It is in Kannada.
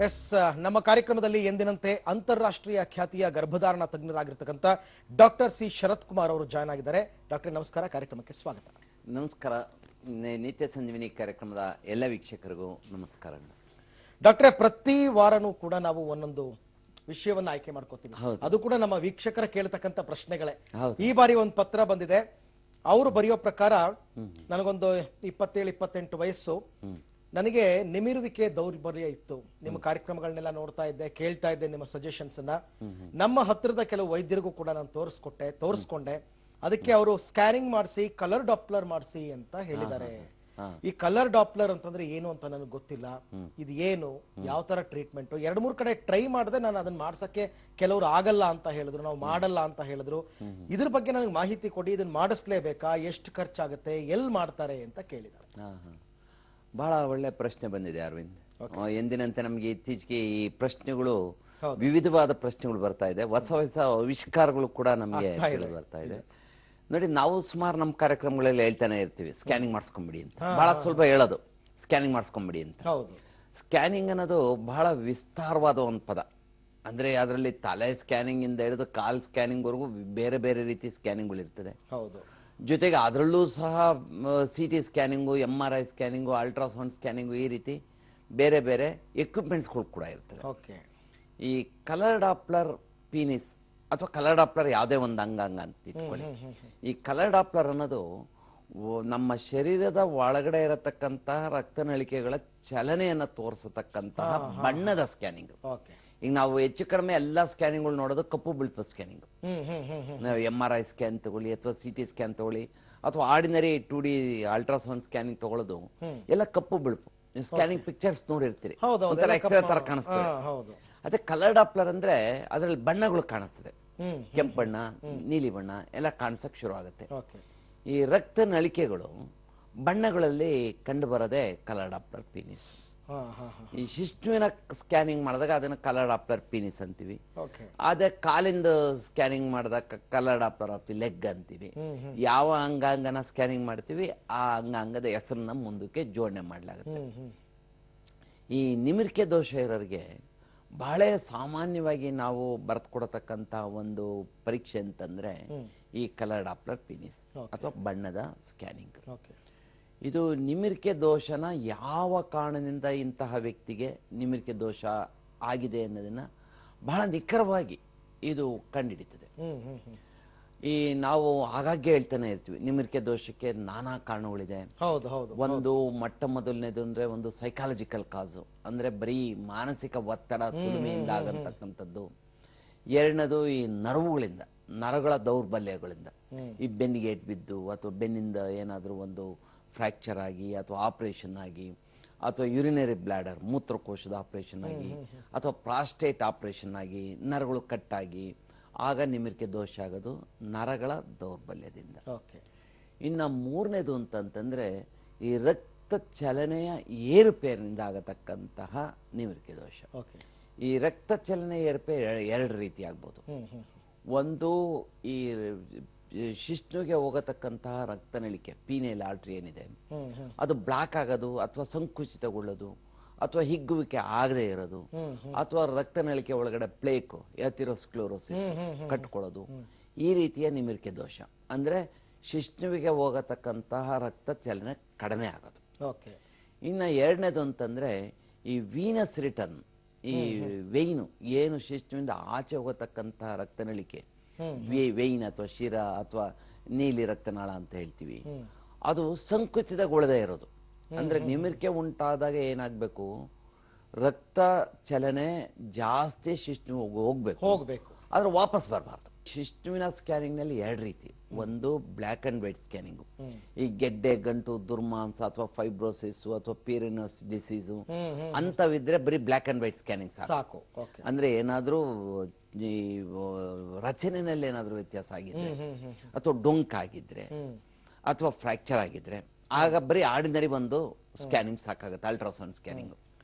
ಎಸ್ ನಮ್ಮ ಕಾರ್ಯಕ್ರಮದಲ್ಲಿ ಎಂದಿನಂತೆ ಅಂತಾರಾಷ್ಟ್ರೀಯ ಖ್ಯಾತಿಯ ಗರ್ಭಧಾರಣ ತಜ್ಞರಾಗಿರ್ತಕ್ಕಂಥ ಡಾಕ್ಟರ್ ಸಿ ಶರತ್ ಕುಮಾರ್ ಅವರು ಜಾಯ್ನ್ ಆಗಿದ್ದಾರೆ. ಡಾಕ್ಟರ್ ನಮಸ್ಕಾರ, ಕಾರ್ಯಕ್ರಮಕ್ಕೆ ಸ್ವಾಗತ. ನಮಸ್ಕಾರ. ನಿತ್ಯ ಸಂಜೀವಿನಿ ಕಾರ್ಯಕ್ರಮದ ಎಲ್ಲ ವೀಕ್ಷಕರಿಗೂ ನಮಸ್ಕಾರ. ಡಾಕ್ಟ್ರೆ, ಪ್ರತಿ ವಾರನೂ ಕೂಡ ನಾವು ಒಂದೊಂದು ವಿಷಯವನ್ನ ಆಯ್ಕೆ ಮಾಡ್ಕೋತೀವಿ. ಅದು ಕೂಡ ನಮ್ಮ ವೀಕ್ಷಕರ ಕೇಳ್ತಕ್ಕಂಥ ಪ್ರಶ್ನೆಗಳೇ. ಈ ಬಾರಿ ಒಂದು ಪತ್ರ ಬಂದಿದೆ. ಅವರು ಬರೆಯೋ ಪ್ರಕಾರ, ನನಗೊಂದು 27-28 ವಯಸ್ಸು, ನನಗೆ ನಿಮಿರುವಿಕೆ ದೌರ್ಬಲ್ಯ ಇತ್ತು. ನಿಮ್ಮ ಕಾರ್ಯಕ್ರಮಗಳನ್ನೆಲ್ಲ ನೋಡ್ತಾ ಇದ್ದೆ, ಕೇಳ್ತಾ ಇದ್ದೆ ನಿಮ್ಮ ಸಜೆಷನ್ಸ್ ಅನ್ನ. ನಮ್ಮ ಹತ್ತಿರದ ಕೆಲವು ವೈದ್ಯರಿಗೂ ಕೂಡ ನಾನು ತೋರಿಸ್ಕೊಂಡೆ. ಅದಕ್ಕೆ ಅವರು ಸ್ಕ್ಯಾನಿಂಗ್ ಮಾಡಿಸಿ, ಕಲರ್ ಡಾಪ್ಲರ್ ಮಾಡಿಸಿ ಅಂತ ಹೇಳಿದ್ದಾರೆ. ಈ ಕಲರ್ ಡಾಪ್ಲರ್ ಅಂತಂದ್ರೆ ಏನು ಅಂತ ನನಗೆ ಗೊತ್ತಿಲ್ಲ. ಇದು ಏನು, ಯಾವ ತರ ಟ್ರೀಟ್ಮೆಂಟ್? 2-3 ಕಡೆ ಟ್ರೈ ಮಾಡಿದೆ ನಾನು ಅದನ್ನ ಮಾಡ್ಸಕ್ಕೆ. ಕೆಲವರು ಆಗಲ್ಲ ಅಂತ ಹೇಳಿದ್ರು, ನಾವು ಮಾಡಲ್ಲ ಅಂತ ಹೇಳಿದ್ರು. ಇದ್ರ ಬಗ್ಗೆ ನನಗೆ ಮಾಹಿತಿ ಕೊಡಿ. ಇದನ್ನ ಮಾಡಿಸ್ಲೇಬೇಕಾ? ಎಷ್ಟು ಖರ್ಚಾಗುತ್ತೆ? ಎಲ್ಲಿ ಮಾಡ್ತಾರೆ ಅಂತ ಕೇಳಿದ್ದಾರೆ. ಬಹಳ ಒಳ್ಳೆ ಪ್ರಶ್ನೆ ಬಂದಿದೆ ಅರವಿಂದ್. ಎಂದಿನಂತೆ ನಮಗೆ ಇತ್ತೀಚೆಗೆ ಈ ಪ್ರಶ್ನೆಗಳು, ವಿವಿಧವಾದ ಪ್ರಶ್ನೆಗಳು ಬರ್ತಾ ಇದೆ. ಹೊಸ ಹೊಸ ಆವಿಷ್ಕಾರಗಳು ಕೂಡ ನಮಗೆ ಬರ್ತಾ ಇದೆ. ನೋಡಿ, ನಾವು ಸುಮಾರು ನಮ್ಮ ಕಾರ್ಯಕ್ರಮಗಳಲ್ಲಿ ಹೇಳ್ತಾನೆ ಇರ್ತೀವಿ, ಸ್ಕ್ಯಾನಿಂಗ್ ಮಾಡಿಸ್ಕೊಂಬಿಡಿ ಅಂತ. ಬಹಳ ಸುಲಭ ಹೇಳೋದು, ಸ್ಕ್ಯಾನಿಂಗ್ ಮಾಡಿಸ್ಕೊಂಬಿಡಿ ಅಂತ. ಸ್ಕ್ಯಾನಿಂಗ್ ಅನ್ನೋದು ಬಹಳ ವಿಸ್ತಾರವಾದ ಒಂದು ಪದ. ಅಂದ್ರೆ ಅದರಲ್ಲಿ ತಲೆ ಸ್ಕ್ಯಾನಿಂಗ್ ಇಂದ ಹಿಡಿದು ಕಾಲ್ ಸ್ಕ್ಯಾನಿಂಗ್ ವರೆಗೂ ಬೇರೆ ಬೇರೆ ರೀತಿ ಸ್ಕ್ಯಾನಿಂಗ್ಗಳು ಇರ್ತದೆ. ಜೊತೆಗೆ ಅದರಲ್ಲೂ ಸಹ CT scanning, MRI scanning, ultrasound scanning, ಈ ರೀತಿ ಬೇರೆ ಬೇರೆ ಎಕ್ವಿಪ್ಮೆಂಟ್ಸ್ಗಳು ಕೂಡ ಇರ್ತದೆ. ಈ ಕಲರ್ ಡಾಪ್ಲರ್ ಪೀನಿಸ್ ಅಥವಾ ಕಲರ್ ಡಾಪ್ಲರ್ ಯಾವುದೇ ಒಂದು ಅಂಗಾಂಗ ಅಂತ ಇಟ್ಕೊಳ್ಳಿ. ಈ ಕಲರ್ ಡಾಪ್ಲರ್ ಅನ್ನೋದು ನಮ್ಮ ಶರೀರದ ಒಳಗಡೆ ಇರತಕ್ಕಂತಹ ರಕ್ತನಳಿಕೆಗಳ ಚಲನೆಯನ್ನ ತೋರಿಸತಕ್ಕಂತಹ ಬಣ್ಣದ ಸ್ಕ್ಯಾನಿಂಗ್. ಈಗ ನಾವು ಹೆಚ್ಚು ಕಡಿಮೆ ಎಲ್ಲಾ ಸ್ಕ್ಯಾನಿಂಗ್ಗಳು ನೋಡೋದು ಕಪ್ಪು ಬಿಳುಪು ಸ್ಕ್ಯಾನಿಂಗ್. ನಾವು MRI ಸ್ಕ್ಯಾನ್ ತಗೊಳ್ಳಿ ಅಥವಾ CT ಸ್ಕ್ಯಾನ್ ತಗೊಳ್ಳಿ ಅಥವಾ ಆರ್ಡಿನರಿ 2D ಅಲ್ಟ್ರಾಸೌಂಡ್ ಸ್ಕ್ಯಾನಿಂಗ್ ತಗೊಳ್ಳೋದು ಎಲ್ಲ ಕಪ್ಪು ಬಿಳುಪು ಸ್ಕ್ಯಾನಿಂಗ್ ಪಿಕ್ಚರ್ಸ್ ನೋಡಿರ್ತೀರಿ, ಎಕ್ಸ್ರೇ ತರ ಕಾಣಿಸ್ತದೆ. ಅದೇ ಕಲರ್ ಡಾಪ್ಲರ್ ಅಂದ್ರೆ ಅದರಲ್ಲಿ ಬಣ್ಣಗಳು ಕಾಣಿಸ್ತದೆ. ಕೆಂಪು ಬಣ್ಣ, ನೀಲಿ ಬಣ್ಣ ಎಲ್ಲ ಕಾಣಿಸಕ್ ಶುರು ಆಗುತ್ತೆ. ಈ ರಕ್ತ ನಳಿಕೆಗಳು ಬಣ್ಣಗಳಲ್ಲಿ ಕಂಡು ಬರೋದೇ ಕಲರ್ ಡಾಪ್ಲರ್ ಪೀನಿಸ್. ಈ ಶಿಶುವಿನ ಸ್ಕ್ಯಾನಿಂಗ್ ಮಾಡಿದಾಗ ಅದನ್ನ ಕಲರ್ ಡಾಪ್ಲರ್ ಪೀನಿಸ್ ಅಂತೀವಿ. ಅದೇ ಕಾಲಿಂದ ಸ್ಕ್ಯಾನಿಂಗ್ ಮಾಡಿದಾಗ colour Doppler of the leg ಅಂತೀವಿ. ಯಾವ ಅಂಗಾಂಗನ ಸ್ಕ್ಯಾನಿಂಗ್ ಮಾಡ್ತೀವಿ ಆ ಅಂಗಾಂಗದ ಹೆಸರನ್ನ ಮುಂದಕ್ಕೆ ಜೋಡಣೆ ಮಾಡಲಾಗುತ್ತೆ. ಈ ನಿಮಿರಿಕೆ ದೋಷ ಇರೋರಿಗೆ ಬಹಳ ಸಾಮಾನ್ಯವಾಗಿ ನಾವು ಬರೆದುಕೊಡತಕ್ಕಂತ ಒಂದು ಪರೀಕ್ಷೆ ಅಂತಂದ್ರೆ ಈ ಕಲರ್ ಡಾಪ್ಲರ್ ಪೀನಿಸ್ ಅಥವಾ ಬಣ್ಣದ ಸ್ಕ್ಯಾನಿಂಗ್. ಇದು ನಿಮಿರಿಕೆ ದೋಷನ ಯಾವ ಕಾರಣದಿಂದ ಇಂತಹ ವ್ಯಕ್ತಿಗೆ ನಿಮಿರಿಕೆ ದೋಷ ಆಗಿದೆ ಅನ್ನೋದನ್ನ ಬಹಳ ನಿಖರವಾಗಿ ಇದು ಕಂಡುಹಿಡಿತದೆ. ಈ ನಾವು ಆಗಾಗ್ಗೆ ಹೇಳ್ತಾನೆ ಇರ್ತೀವಿ, ನಿಮಿರಿಕೆ ದೋಷಕ್ಕೆ ನಾನಾ ಕಾರಣಗಳಿದೆ. ಒಂದು ಮೊಟ್ಟ ಮೊದಲನೇದು ಅಂದ್ರೆ ಒಂದು ಸೈಕಾಲಜಿಕಲ್ ಕಾಸು, ಅಂದ್ರೆ ಬರೀ ಮಾನಸಿಕ ಒತ್ತಡ ತುಲುಮೆಯಿಂದ ಆಗತಕ್ಕಂಥದ್ದು. ಎರಡನೇದು ಈ ನರವುಗಳಿಂದ, ನರಗಳ ದೌರ್ಬಲ್ಯಗಳಿಂದ, ಈ ಬೆನ್ನಿಗೆ ಏಟ್ ಬಿದ್ದು ಅಥವಾ ಬೆನ್ನಿಂದ ಏನಾದ್ರೂ ಒಂದು ಫ್ರಾಕ್ಚರ್ ಆಗಿ ಅಥವಾ ಆಪರೇಷನ್ ಆಗಿ ಅಥವಾ ಯುರಿನರಿ ಬ್ಲಾಡರ್ ಮೂತ್ರಕೋಶದ ಆಪರೇಷನ್ ಆಗಿ ಅಥವಾ ಪ್ರಾಸ್ಟೇಟ್ ಆಪರೇಷನ್ ಆಗಿ ನರಗಳು ಕಟ್ಟಾಗಿ ಆಗ ನಿಮಿರಿಕೆ ದೋಷ ಆಗೋದು ನರಗಳ ದೌರ್ಬಲ್ಯದಿಂದ. ಇನ್ನು ಮೂರನೇದು ಅಂತಂದ್ರೆ ಈ ರಕ್ತ ಚಲನೆಯ ಏರುಪೇರಿನಿಂದ ಆಗತಕ್ಕಂತಹ ನಿಮಿರಿಕೆ ದೋಷ. ಈ ರಕ್ತ ಚಲನೆ ಏರುಪೇರು ಎರಡು ರೀತಿ ಆಗ್ಬೋದು. ಒಂದು ಈ ಶಿಶ್ನುಗೆ ಹೋಗತಕ್ಕಂತಹ ರಕ್ತನಳಿಕೆ, ಪೀನೇಲ್ ಆರ್ಟ್ರಿ ಏನಿದೆ ಅದು ಬ್ಲಾಕ್ ಆಗೋದು ಅಥವಾ ಸಂಕುಚಿತಗೊಳ್ಳೋದು ಅಥವಾ ಹಿಗ್ಗುವಿಕೆ ಆಗದೆ ಇರೋದು ಅಥವಾ ರಕ್ತನಳಿಕೆ ಒಳಗಡೆ ಪ್ಲೇಕ್, ಎಥೆರೋಸ್ಕ್ಲೆರೋಸಿಸ್ ಕಟ್ಕೊಳ್ಳೋದು, ಈ ರೀತಿಯ ನಿಮಿರಿಕೆ ದೋಷ. ಅಂದ್ರೆ ಶಿಶ್ನುವಿಗೆ ಹೋಗತಕ್ಕಂತಹ ರಕ್ತ ಚಲನೆ ಕಡಿಮೆ ಆಗೋದು. ಇನ್ನು ಎರಡನೇದು ಅಂತಂದ್ರೆ ಈ ವೀನಸ್ ರಿಟರ್ನ್, ಈ ವೆಯ್ನು ಏನು ಶಿಶ್ನುವಿಂದ ಆಚೆ ಹೋಗತಕ್ಕಂತಹ ರಕ್ತನಳಿಕೆ, ವೆಯ್ನ್ ಅಥವಾ ಶಿರ ಅಥವಾ ನೀಲಿ ರಕ್ತನಾಳ ಅಂತ ಹೇಳ್ತೀವಿ, ಅದು ಸಂಕುಚಿತಗೊಳ್ಳದೆ ಇರೋದು. ಅಂದ್ರೆ ನಿಮಿರಿಕೆ ಉಂಟಾದಾಗ ಏನಾಗ್ಬೇಕು, ರಕ್ತ ಚಲನೆ ಜಾಸ್ತಿ ಶಿಶ್ನು ಹೋಗ್ಬೇಕು, ಆದ್ರೆ ವಾಪಸ್ ಬರಬಾರ್ದು. ಶಿಶ್ನುವಿನ ಸ್ಕ್ಯಾನಿಂಗ್ ನಲ್ಲಿ ಎರಡು ರೀತಿ. ಒಂದು ಬ್ಲಾಕ್ ಅಂಡ್ ವೈಟ್ ಸ್ಕ್ಯಾನಿಂಗ್, ಈ ಗೆಡ್ಡೆ ಗಂಟು ದುರ್ಮಾಂಸ ಅಥವಾ ಫೈಬ್ರೋಸಿಸ್ ಅಥವಾ ಪೀರಿನಸ್ ಡಿಸೀಸು ಅಂತವಿದ್ರೆ ಬರೀ ಬ್ಲಾಕ್ ಅಂಡ್ ವೈಟ್ ಸ್ಕ್ಯಾನಿಂಗ್ ಸಾಕು. ಅಂದ್ರೆ ಏನಾದ್ರೂ ಈ ರಚನೆಯಲ್ಲಿ ಏನಾದ್ರೂ ವ್ಯತ್ಯಾಸ ಆಗಿದ್ರೆ ಅಥವಾ ಡೊಂಕ್ ಆಗಿದ್ರೆ ಅಥವಾ ಫ್ರಾಕ್ಚರ್ ಆಗಿದ್ರೆ ಆಗ ಬರೀ ಆರ್ಡಿನರಿ ಒಂದು ಸ್ಕ್ಯಾನಿಂಗ್ ಸಾಕಾಗುತ್ತೆ, ಅಲ್ಟ್ರಾಸೌಂಡ್ ಸ್ಕ್ಯಾನಿಂಗ್.